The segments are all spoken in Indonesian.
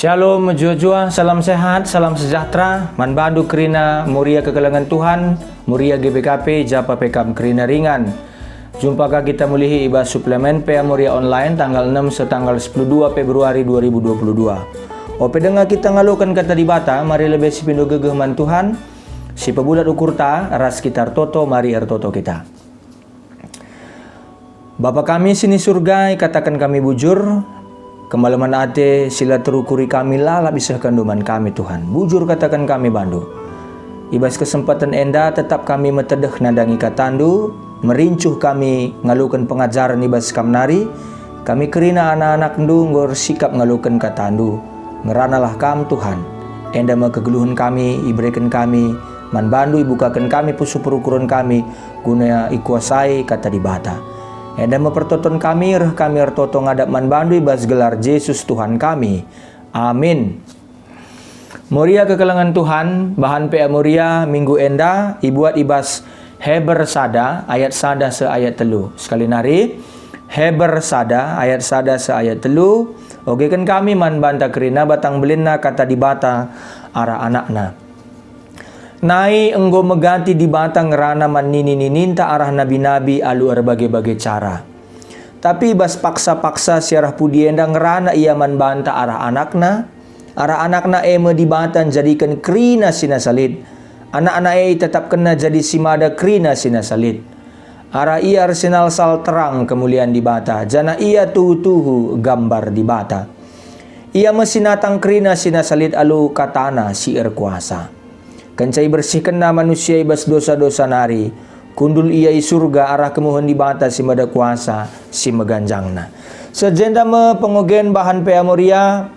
Shalom jua-jua, salam sehat, salam sejahtera, manbandu kerina muria kekelangan Tuhan, muria GBKP, japa pekam kerina ringan. Jumpakah kita mulihi ibas suplemen PA Muria Online tanggal 6 setanggal 12 Februari 2022. Ope dengar kita ngalukan kata di bata, mari lebih sipindo gegeh man Tuhan, si pebulat ukur ta, ras kitar toto, mari toto kita. Bapa kami sini surga, katakan kami bujur, kemalaman ate sila terukuri kami lala bisa kanduman kami Tuhan. Bujur katakan kami bandu. Ibas kesempatan enda tetap kami metedeh nadangi katandu, merincuh kami ngalukan pengajaran ibas kamnari. Kami kerina anak-anak ndu ngor sikap ngalukan katandu. Ngeranalah kam Tuhan. Enda kegeluhan kami, iberikan kami, manbandu ibukakan kami pusu perukuran kami, guna ikuasai kata di bata. Enda mempertonton kami, kami ertoto ngadap manbandu ibas gelar Yesus Tuhan kami. Amin. Muria kekelangan Tuhan, bahan PA Muria minggu enda, ibuat ibas Heber sada, ayat sada seayat telu. Sekali nari, Heber sada, ayat sada seayat telu. Oke kan kami manbanta kerina batang belina kata di bata arah anakna. Nai enggo megati di batang rana manini-nininta arah nabi-nabi alu berbagai-bagai cara. Tapi bas paksa-paksa siarah pudienda ngerana ia manbanta arah anakna. Arah anakna eme di batan jadikan krina sinasalit. Anak-anak tetap kena jadi simada krina sinasalit. Arah ia arsenal sal terang kemuliaan di bata. Jana ia tuhu gambar di bata. Ia mesinatang krina sinasalit alu katana si kuasa. Kencai bersihkan manusia ibas dosa-dosa nari. Kundul ia i surga arah kemuhun di bata si mada kuasa si meganjangna. Sejenda me pengogen bahan PA Muria.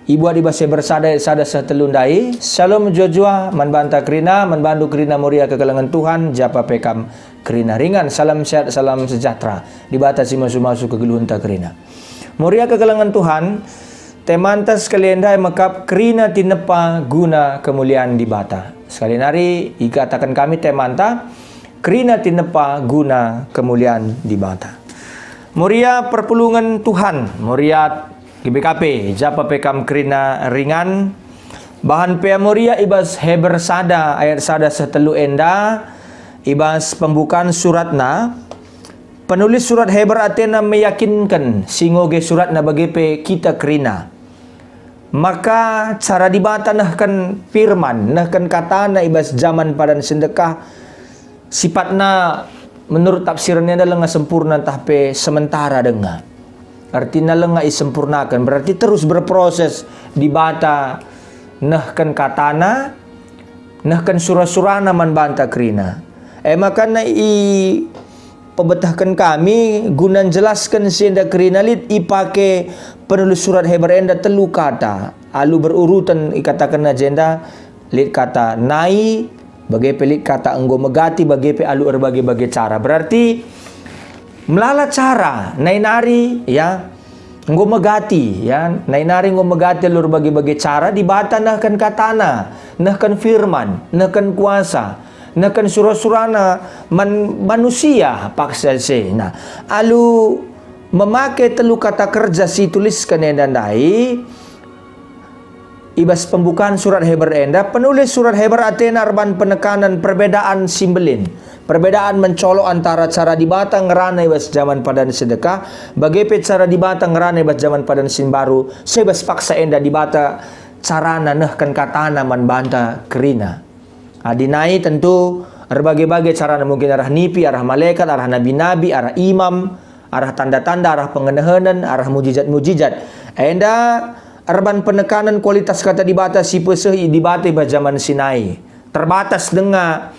Ibu adi base bersada sada setelundai. Shalom jua-jua manbanta kerina, manbandu kerina muria kekelangan Tuhan, japa pekam kerina ringan. Salam sehat, salam sejahtera. Di bata si masu-masu kegeluhun ta kerina. Muria kekelangan Tuhan. Temantas sekalian dai mekap kerina tinepa guna kemuliaan di bata. Sekali nari ikatakan kami temanta kerina tinepa guna kemuliaan di bata. Muria perpulungan Tuhan, muria GBKP, japa pekam kerina ringan. Bahan PA Muria ibas Heber sada, ayat sada setelu enda. Ibas pembukaan suratna. Penulis surat Heber Athena meyakinkan singoge surat na bagepe kita kerina. Maka cara dibata nahkan firman, nahkan kata na ibas zaman padan sedekah sifatna menurut tafsirnya adalah sempurna tapi sementara dengar. Artinya lenga isempurnakan, berarti terus berproses dibata nahkan katana, nahkan surah-surana manbanta kerina. Maka na pebetahkan kami gunan jelaskan sienda kerinalit ipake penulis surat Heber enda telu kata alu berurutan ikatakan agenda lit kata nai bagai pelit kata enggo megati bagai pe alu berbagai-bagai cara, berarti melala cara nai nari ya enggo megati ya nai nari enggo megati alu berbagai-bagai cara dibata nahkan katana nahkan firman nahkan kuasa nakan surah-surana manusia paksa se. Nah, alu memakai telu kata kerja si tuliskan enda dai ibas pembukaan surat Heber enda, penulis surat Heber Athena arban penekanan perbedaan simbelin. Perbedaan mencolok antara cara dibata ngerana ibas zaman padan sedekah, bagaimana cara dibata ngerana ibas zaman padan sin baru, sebas paksa enda dibata carana nahkan katana manbanta kerina. Adinai tentu berbagai-bagai cara, mungkin arah nipi, arah malaikat, arah nabi-nabi, arah imam, arah tanda-tanda, arah pengenahanan, arah mujizat-mujizat. Enda arban penekanan kualitas kata dibata si peseh dibata ba zaman Sinai. Terbatas dengan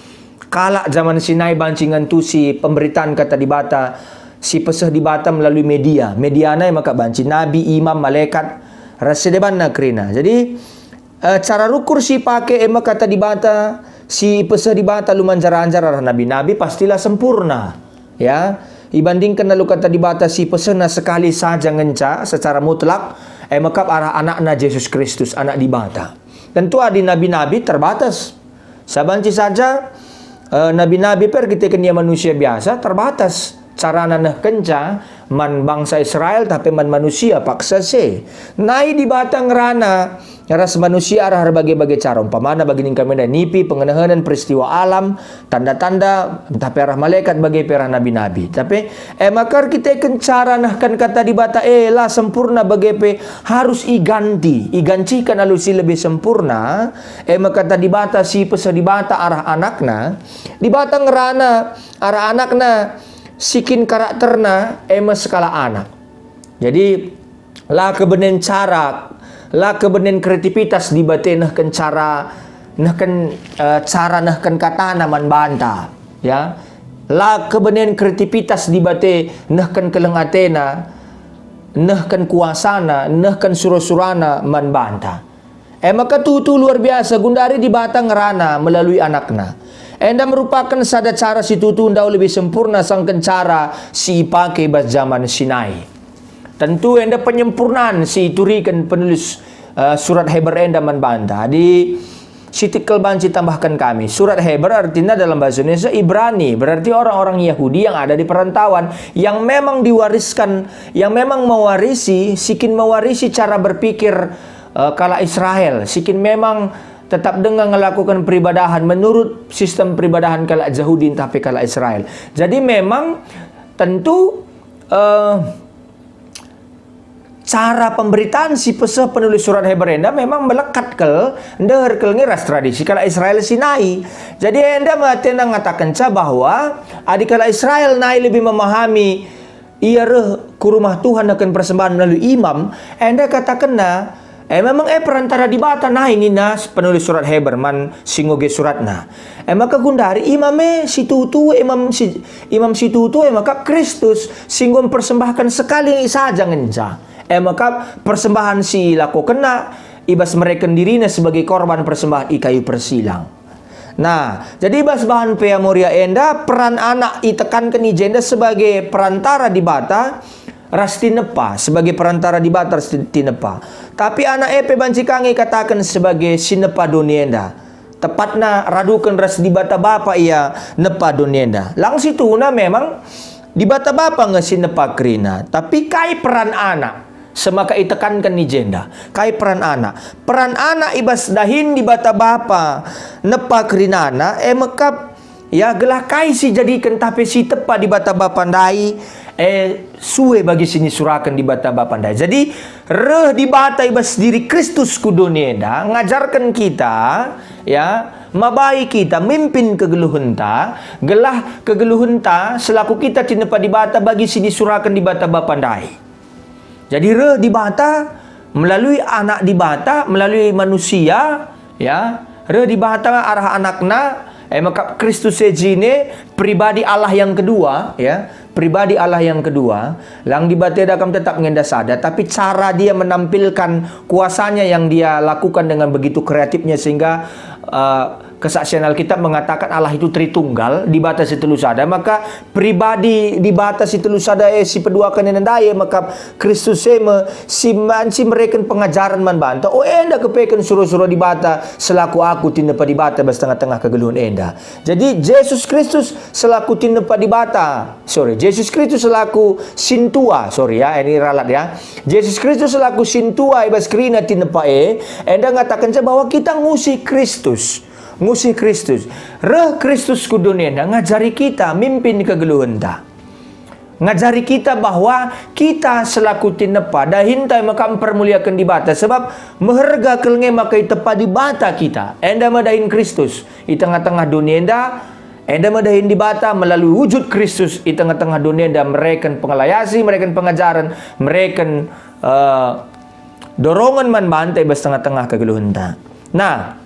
kalak zaman Sinai bancingan tu si pemberitaan kata dibata si peseh dibata melalui media. Mediana maka banci nabi, imam, malaikat, rasedeban na kerina. Jadi cara rukur si pakai kata dibata si peseh dibata lu manjar-anjar arah nabi-nabi pastilah sempurna ya dibandingkan lalu kata dibata si peseh na sekali saja ngenca secara mutlak makap arah anakna Yesus Kristus anak dibata. Tentu adi nabi-nabi terbatas sabanci saja nabi-nabi per kita kenia manusia biasa terbatas carana nah kenca man bangsa Israel tapi man manusia paksa se nai di batang rana ras manusia arah bagai-bagai cara umpamana bagi kami dan nipi pengenahanan peristiwa alam tanda-tanda tapi arah malaikat bagi perah nabi-nabi tapi makar kita kencara nah kan kata di bata lah sempurna bagi harus igantikan alusi lebih sempurna maka kata di bata si pesa di bata arah anakna di batang rana arah anakna sikin karakterna skala anak. Jadi lah kebenen cara, lah kebenen kreativitas di batin nahkan cara nahkan katana man banta, ya. Lah kebenen kreativitas di bate nahkan kelengatena, nahkan kuasana, nahkan suro-surana man banta. Maka tutu luar biasa gundari di batang rana melalui anakna. Enda merupakan sada cara si tutu ndau lebih sempurna sang kencara si pakai bas zaman Sinai. Tentu enda penyempurnaan si turikan penulis surat Heber enda manbanta. Di sitikal banci tambahkan kami. Surat Heber artinya dalam bahasa Indonesia Ibrani. Berarti orang-orang Yahudi yang ada di perantauan. Yang memang diwariskan, yang memang mewarisi, sikin mewarisi cara berpikir kala Israel. Sikin memang tetap dengan melakukan peribadahan menurut sistem peribadahan kala Yahudi tapi kala Israel. Jadi memang tentu cara pemberitaan si pesah penulis surat Heber enda memang melekat kel ngeras tradisi kala Israel Sinai. Jadi enda mengatakan bahwa adik kala Israel naik lebih memahami ia ke rumah Tuhan akan persembahan melalui imam. Enda katakan memang perantara di bata ini penulis surat Heber man singoge suratna. Maka gundari imam si tutu maka Kristus singgung persembahkan sekali saja ngenja. Maka persembahan si laku kena ibas mereka dirinya sebagai korban persembahan kayu persilang. Nah, jadi ibas bahan pea moria enda peran anak itekankan ijenda sebagai perantara di bata ras tinepa sebagai perantara di bata ras tinepa. Tapi anak banci kange katakan sebagai sinepa donienda. Tepatna radukan ras di bata bapa ia nepa donienda. Lang situna memang di bata bapa sinepa krina. Tapi kai peran anak semaka itekankan ni jenda. Kai peran anak. Peran anak ibas dahin di bata bapa nepa krinana maka ya gelah kai si jadikan tapi si tepa di bata bapa ndai suwe bagi sini surakan di bata bapandai. Jadi reh di bata ibas diri Kristus kudonienda ngajarkan kita ya mabai kita mimpin kegeluhunta gelah kegeluhunta selaku kita tinepa di bata bagi sini surakan di bata bapandai. Jadi reh di bata melalui anak di bata melalui manusia ya reh di bata arah anakna maka Kristus sejine pribadi Allah yang kedua ya pribadi Allah yang kedua lang di bateda kam tetap ngendas ada tapi cara dia menampilkan kuasanya yang dia lakukan dengan begitu kreatifnya sehingga kesaksian Alkitab mengatakan Allah itu Tritunggal di batas itu lusada maka pribadi di batas itu lusada si peduakan nendaya maka Kristus si mereka pengajaran man banta enda kepekan suruh-suruh di bata selaku aku tinepa di bata bas tengah-tengah kegeluhan enda. Jadi Yesus Kristus selaku tinepa di bata Yesus Kristus selaku sintua ini ralat ya Yesus Kristus selaku sintua ibas krina tinepa enda ngatakan bahwa kita ngusih Kristus reh Kristus kudunienda ngajari kita mimpin kegeluhenta ngajari kita bahwa kita selaku tinepa dahintai maka mempermuliakan di bata sebab meherga kelenge maka tepa di bata kita enda madahin Kristus di tengah-tengah dunienda enda madahin di bata melalui wujud Kristus di tengah-tengah dunienda mereka pengelayasi mereka pengajaran mereka dorongan man bantai bas tengah-tengah kegeluhenta. Nah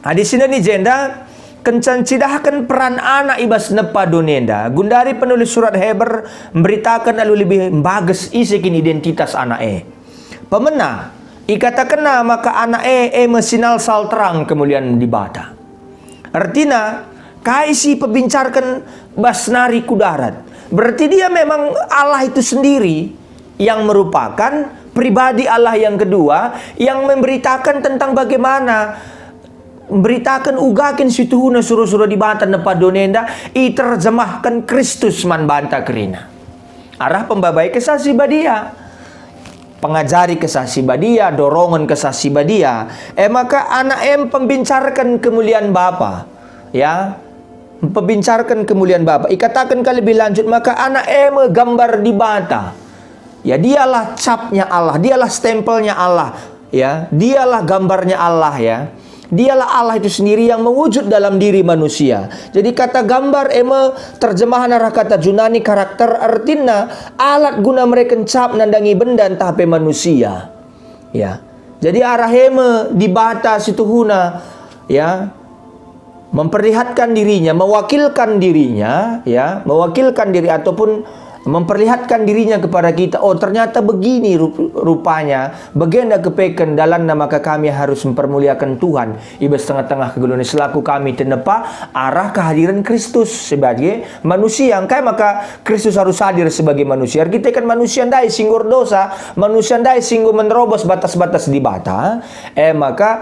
di sini ni jenda kencan cidahkan peran anak ibas nepa donienda. Gundari penulis surat Heber memberitakan lalu lebih bagus isikin identitas anak Pemena ikatakan maka anak mesinal sal terang kemuliaan di bata. Artinya kaisi pebincarkan basnari kudarat. Berarti dia memang Allah itu sendiri yang merupakan pribadi Allah yang kedua yang memberitakan tentang bagaimana beritakan ugakin situhuna suruh-suruh di bata nepa donenda iterjemahkan Kristus man banta kerina. Arah pembabai kesasi badia, pengajari kesasi badia, dorongan kesasi badia. Maka anak pembincarkan kemuliaan Bapa, ya, pembincarkan kemuliaan Bapa. Ikatakan kali lebih lanjut, maka anak gambar di bata. Ya, dialah capnya Allah, dialah stempelnya Allah, ya, dialah gambarnya Allah, ya. Dialah Allah itu sendiri yang mewujud dalam diri manusia. Jadi kata gambar terjemahan arah kata Junani karakter artinya alat guna mereka cap nandangi benda entah pe manusia. Ya. Jadi arah di bata situhuna, ya, memperlihatkan dirinya, mewakilkan dirinya, ya, mewakilkan diri ataupun memperlihatkan dirinya kepada kita. Oh, ternyata begini rupanya, bagenda kepeken dalam maka kami harus mempermuliakan Tuhan. Ibas tengah-tengah kegeluhan selaku kami tenepa arah kehadiran Kristus sebagai manusia. Angkai maka Kristus harus hadir sebagai manusia. Kita kan manusia ndai singgur dosa, manusia ndai singgur menerobos batas-batas di bata. Maka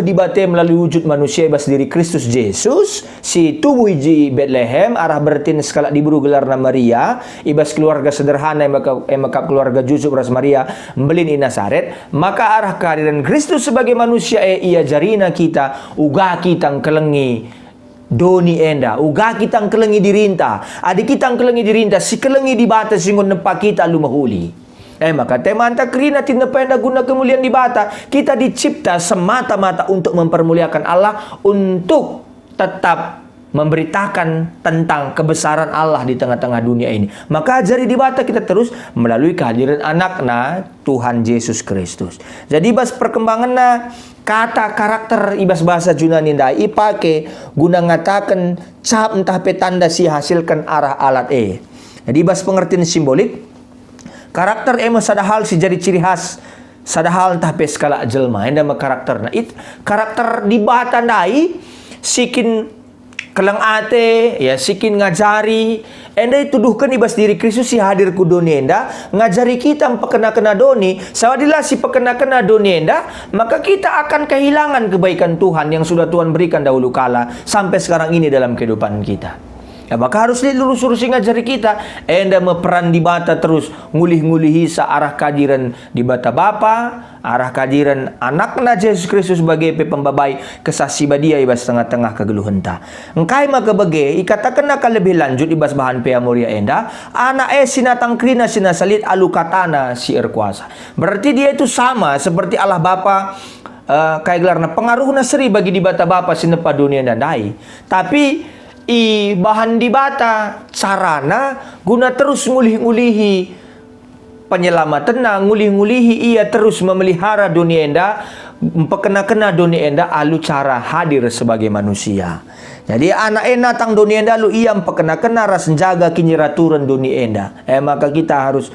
dibate melalui wujud manusia ibas diri Kristus Yesus, si tubuh hiji Bethlehem arah bertin skala diburu gelarna Maria. Ibas keluarga sederhana maka keluarga Yusuf ras Maria mbelin i Nazaret, maka arah kehadiran Kristus sebagai manusia ia jarina kita uga kita kelengi doni enda, uga kita kelengi dirinta, adik kita kelengi dirinta, si kelengi di bata singon nepa kita lumahuli. Maka tema anta kerina tinependa guna kemuliaan di bata, kita dicipta semata-mata untuk mempermuliakan Allah, untuk tetap memberitakan tentang kebesaran Allah di tengah-tengah dunia ini. Maka ajari di bata kita terus melalui kehadiran anakna Tuhan Yesus Kristus. Jadi bas perkembanganna kata karakter ibas bahasa Junani ndai ipake guna ngatakan cap entah petanda si hasilkan arah alat Jadi bas pengertian simbolik karakter sada hal si jadi ciri khas sada hal entah pe skala jelma endama karakterna karakter di bata ndai sikin kelang ate, ya, sikin ngajari, enda tuduhkan ibas diri Kristus si hadir ku doni enda, ngajari kita pekena-kena doni, sawadilah si pekena-kena doni enda, maka kita akan kehilangan kebaikan Tuhan yang sudah Tuhan berikan dahulu kala sampai sekarang ini dalam kehidupan kita. Ya, maka harus lurus-lurus ngajari kita, enda meperan di bata terus ngulih-ngulihi searah kehadiran di bata Bapa, arah kehadiran anakna Yesus Kristus sebagai pembabai kesasi badia ibas tengah-tengah kegeluhenta. Engkai maka bage ikatakan nak lebih lanjut ibas bahan pea muria enda anak sinatang krina sinasalit alukatana si erkuasa. Berarti dia itu sama seperti Allah Bapa, kayak gelarna pengaruhna seri bagi di bata Bapa sinepa dunia dan dai. Tapi bahan di bata carana guna terus ngulih-ngulihi penyelamatan ngulih-ngulihi ia terus memelihara dunia enda, pekena-kena dunia enda alu cara hadir sebagai manusia. Jadi anak natang dunia enda lu ia pekena-kena ras jaga kinyiraturan dunia enda. Maka kita harus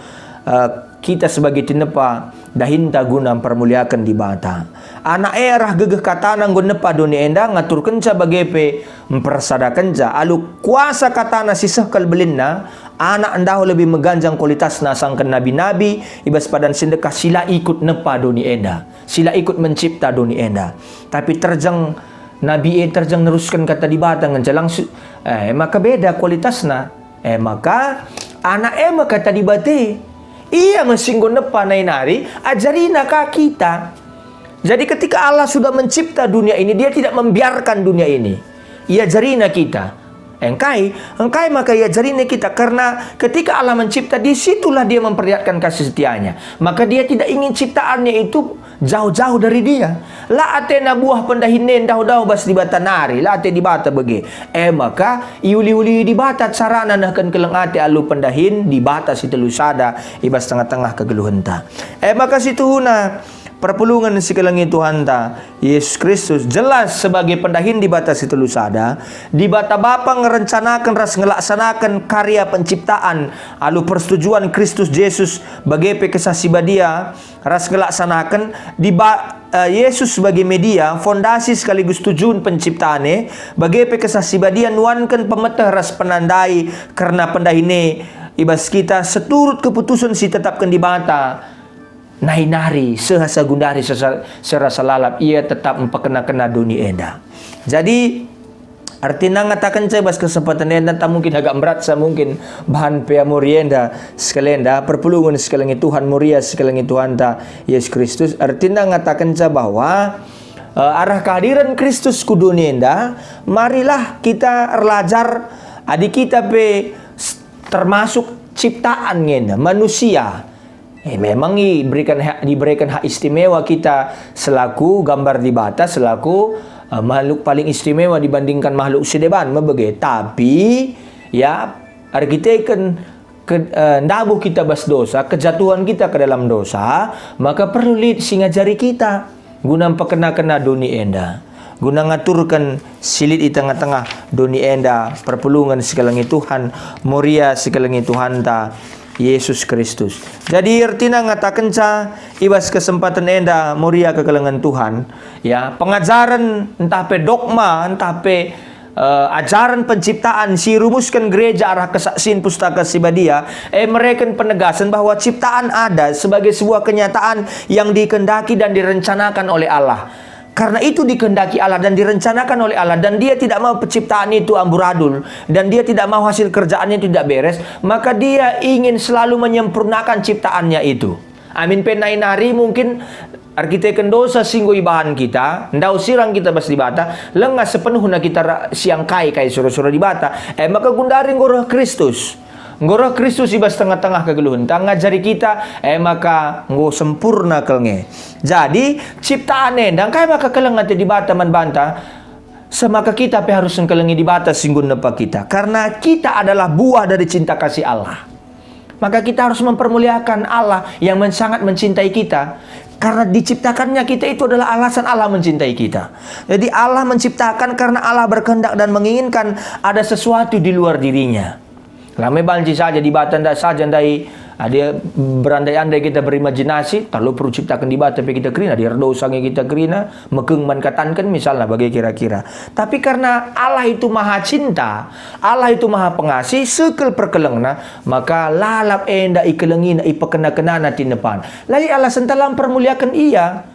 kita sebagai tinepa dahinta guna permuliakan di bata. Anak erah gegeh katana nggon nepa dunia enda ngatur kenca bagepe mempersada kenca alu kuasa katana sisah kalbelinna anak endahu lebih meganjang kualitas nasangkan nabi-nabi ibas padan sindekah sila ikut nepa dunia enda, sila ikut mencipta dunia enda. Tapi terjang nabi terjang neruskan kata di bata nganjalang maka beda kualitasna. Maka anak kata di bate ia mesinggon nepa nainari ajarina ka kita. Jadi ketika Allah sudah mencipta dunia ini, dia tidak membiarkan dunia ini. Ia jarina kita. Engkai maka ia jarina kita. Karena ketika Allah mencipta, disitulah dia memperlihatkan kasih setianya. Maka dia tidak ingin ciptaannya itu jauh-jauh dari dia. La ate na buah pendahinen dahu-dahu bas di bata nari. La ate di bata bege. Maka iuli-uli di bata carana nahkan keleng ate alu pendahin di bata si telusada ibas tengah-tengah kegeluhenta. Maka situhuna perpulungan si kelengi Tuhan ta Yesus Kristus jelas sebagai pendahin di bata si telusada di bata Bapa ngerencanakan ras ngelaksanakan karya penciptaan alu persetujuan Kristus Yesus bagi kesasi badia ras ngelaksanakan di Yesus sebagai media fondasi sekaligus tujuan penciptaane bagi kesasi badia nuankan pemetah ras penandai karena pendahine ibas kita seturut keputusan si tetapkan di bata nari sehasa gundari serasa lalap ia tetap mempakena-kena dunia enda. Jadi artinya ngatakan saya bas kesempatan enda tak mungkin agak berat sa mungkin bahan pea murienda sekalenda perpulungan sekalangi Tuhan muria sekalangi Tuhan ta Yesus Kristus. Artinya ngatakan saya bahwa arah kehadiran Kristus ku dunia enda, marilah kita belajar adik kita pe termasuk ciptaan enda manusia. Memang diberikan hak istimewa kita selaku gambar di bata, selaku makhluk paling istimewa dibandingkan makhluk sedeban mebege. Tapi ya argiteken ndabuh kita bas dosa, kejatuhan kita ke dalam dosa, maka perlu singa jari kita guna pakena-kena dunia enda, guna ngaturkan silit di tengah-tengah dunia enda, perpulungan sekalangi Tuhan muria sekalangi Tuhan ta Yesus Kristus. Jadi artinya ngatakan sa ibas kesempatan enda muria kekalangan Tuhan, ya pengajaran entah pe dogma, entah pe ajaran penciptaan si rumuskan gereja arah kesaksian pustaka Sibadia, mereka penegasan bahwa ciptaan ada sebagai sebuah kenyataan yang dikehendaki dan direncanakan oleh Allah. Karena itu dikehendaki Allah dan direncanakan oleh Allah, dan dia tidak mau penciptaan itu amburadul, dan dia tidak mau hasil kerjaannya tidak beres, maka dia ingin selalu menyempurnakan ciptaannya itu. Amin penai nari mungkin arkitekten dosa singgo ibahan kita, ndau sirang kita bas di bata, lengah sepenuhnya kita siang kai sura-sura di bata, maka gundari ngoroh Kristus. Ngoroh Kristus ibas tengah-tengah kegeluhan ngajari kita maka ngo sempurna kelnge. Jadi ciptaan endang kaya maka kelengate di bata man banta, semaka kita pe harus kelengi di bata singgun nepa kita, karena kita adalah buah dari cinta kasih Allah. Maka kita harus mempermuliakan Allah yang sangat mencintai kita, karena diciptakannya kita itu adalah alasan Allah mencintai kita. Jadi Allah menciptakan karena Allah berkehendak dan menginginkan ada sesuatu di luar dirinya. Lame banci saja di bata ndak saja ndai dia berandai-andai kita berimajinasi, terlalu perlu ciptakan di bata kita kerina, dia dosanya kita kerina, mekeng man katankan misalnya bagi kira-kira. Tapi karena Allah itu maha cinta, Allah itu maha pengasih, sekel perkelengna, maka lalap enda ikelengina ipakena-kenana tinepan. Lalu Allah sentalam permuliakan ia.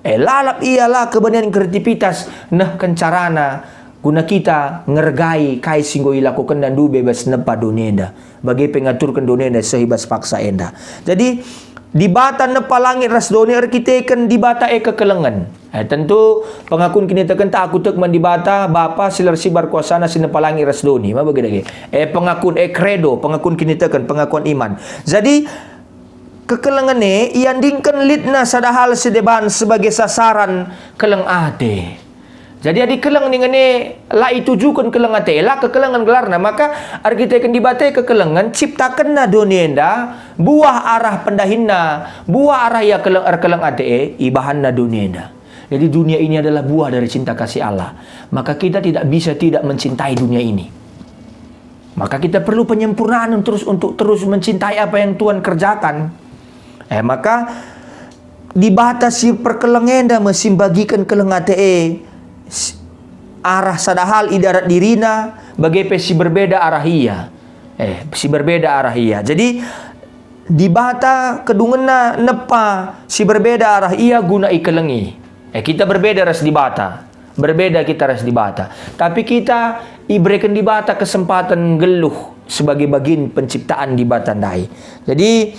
Lalap ialah kebenaran kreativitas nah kencarana guna kita ngergai kai singgo ilakukan dan du bebas nepa dunia bagi pengaturkan dunia sehibas paksa enda. Jadi di bata nepa langit ras dunia arkiteken di bata kekelengan. Tentu pengakuan kini tekan tak aku tekman di bata bapa silar sibar kuasana sinepa langit ras dunia. Ma bagi lagi. Pengakuan credo, pengakuan kini tekan pengakuan iman. Jadi kekelengan iandingkan litna sadahal sedeban sebagai sasaran keleng ade. Jadi adik keleng dengan lah itu juga keleng ate lah kekelengan gelarna, maka arkitekten di bate kekelengan ciptakanna dunienda buah arah pendahinna, buah arah ya keleng ate ibahanna dunienda. Jadi dunia ini adalah buah dari cinta kasih Allah, maka kita tidak bisa tidak mencintai dunia ini. Maka kita perlu penyempurnaan untuk terus mencintai apa yang Tuhan kerjakan. Maka dibatasi perkelengenda mesin bagikan keleng ate arah sadahal idarat dirina bagi si berbeda arah ia. Si berbeda arah ia. Jadi di bata kedungena nepa si berbeda arah ia guna ikelengi. Kita berbeda ras di bata. Berbeda kita ras di bata. Tapi kita iberikan di bata kesempatan geluh sebagai bagian penciptaan di bata ndai. Jadi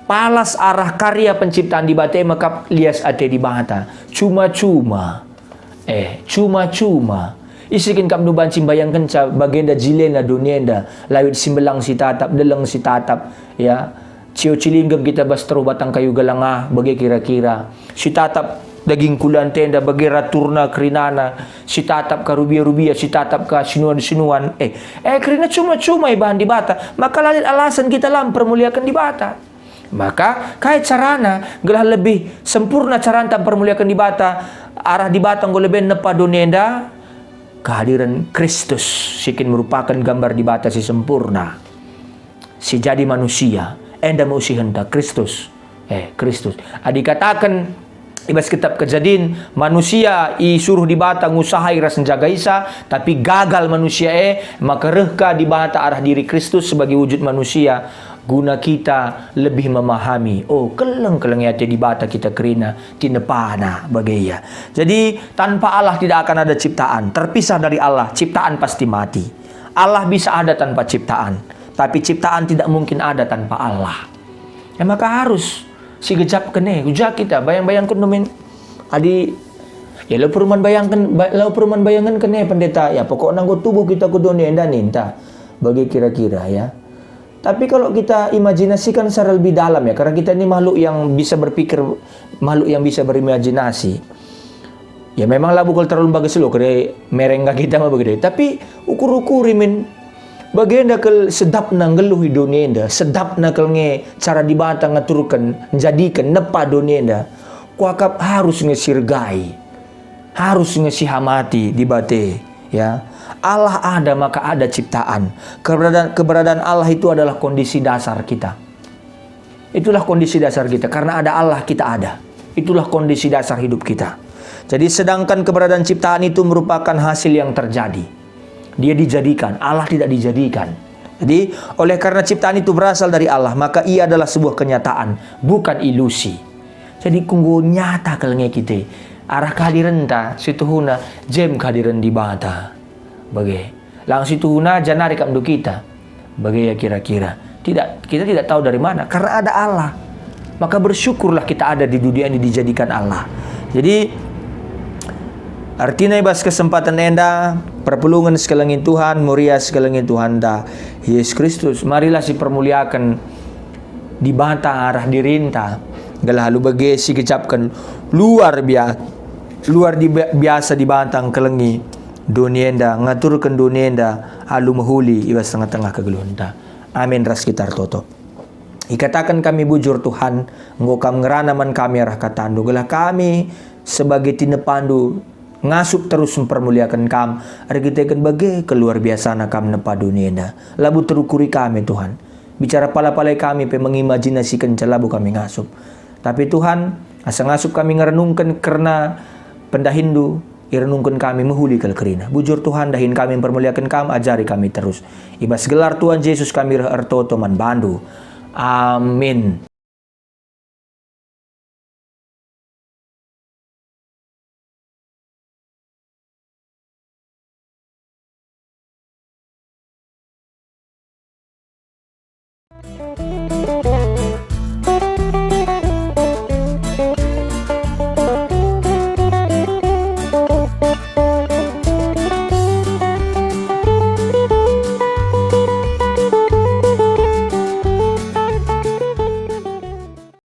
palas arah karya penciptaan di bata maka lias ate di bata. Cuma-cuma cuma-cuma isikin kam nuban simbayangkan sa bagenda jilena dunienda lawit simbelang si tatap deleng si tatap ya cio cilinggam kita bas batang kayu galangah bagi kira-kira si tatap daging kulan tenda bagi raturna krinana si tatap ka rubia-rubia si tatap ka sinuan-sinuan krina cuma-cuma bahan di bata, maka lalit alasan kita lam permuliakan di bata. Maka kait carana gelah lebih sempurna caranta permuliakan di bata arah di batang go lebih nepa dunienda kehadiran Kristus sikin merupakan gambar di bata si sempurna si jadi manusia enda mau si hendak Kristus Kristus dikatakan ibas kitab Kejadian manusia suruh di bata ngusahai ras menjaga isa tapi gagal manusia maka rehka di bata arah diri Kristus sebagai wujud manusia guna kita lebih memahami. Oh, keleng-keleng hati di bata kita kerina tinepana bagaya. Jadi tanpa Allah tidak akan ada ciptaan. Terpisah dari Allah, ciptaan pasti mati. Allah bisa ada tanpa ciptaan, tapi ciptaan tidak mungkin ada tanpa Allah. Ya maka harus si gejap kene, ujak kita bayang-bayangkan nomen adi. Ya lo perumahan bayangan kene pendeta. Ya pokoknya tubuh kita ke dunia dan ninta bagi kira-kira ya. Tapi kalau kita imajinasikan secara lebih dalam ya, karena kita ini makhluk yang bisa berpikir, makhluk yang bisa berimajinasi. Ya memang lah bukan terlalu bagus loh, kira merengga kita mah begitu. Tapi ukur-ukur min, bagaimana ke sedap nang geluh dunia enda, sedap nak nge cara dibata ngaturkan, jadikan nepa dunia enda. Kuakap harus ngesirgai, harus ngesihamati di bate, ya. Allah ada maka ada ciptaan. Keberadaan Allah itu adalah kondisi dasar kita. Itulah kondisi dasar kita. Karena ada Allah kita ada. Itulah kondisi dasar hidup kita. Jadi sedangkan keberadaan ciptaan itu merupakan hasil yang terjadi. Dia dijadikan, Allah tidak dijadikan. Jadi oleh karena ciptaan itu berasal dari Allah, maka ia adalah sebuah kenyataan, bukan ilusi. Jadi kunggu nyata kalengnya kita. Arah kehadiran ta, situhuna jem kehadiran di bata. Bagai langsung tuhuna janari kamdu kita. Bagai ya kira-kira. Tidak, kita tidak tahu dari mana karena ada Allah. Maka bersyukurlah kita ada di dunia ini dijadikan Allah. Jadi artinya ibas kesempatan enda perpulungan sekelengin Tuhan, muria sekelengin Tuhan ta Yesus Kristus. Marilah si permuliakan di bata arah dirinta. Galahalu bagai si kecapkan luar biasa di bantang kelengi dunia enda ngaturkan dunia enda alu mahuli ibas tengah-tengah kegelunta. Amin ras kitar toto. Ikatakan kami bujur Tuhan, ngokam ngeranaman kami arah katandu. Gelah kami sebagai tinepandu ngasup terus mempermuliakan kam. Ada kita akan bagai keluar biasa nakam nepa dunia enda. Labu terukuri kami Tuhan. Bicara pala-palai kami pe mengimajinasikan celabu kami ngasup. Tapi Tuhan asa ngasup kami ngerenungkan karena pendahindu irenungkan kami menghuli kerina. Bujur Tuhan dahin kami mempermuliakan kami, ajari kami terus. Ibas gelar Tuhan Yesus kami erto teman bandu. Amin.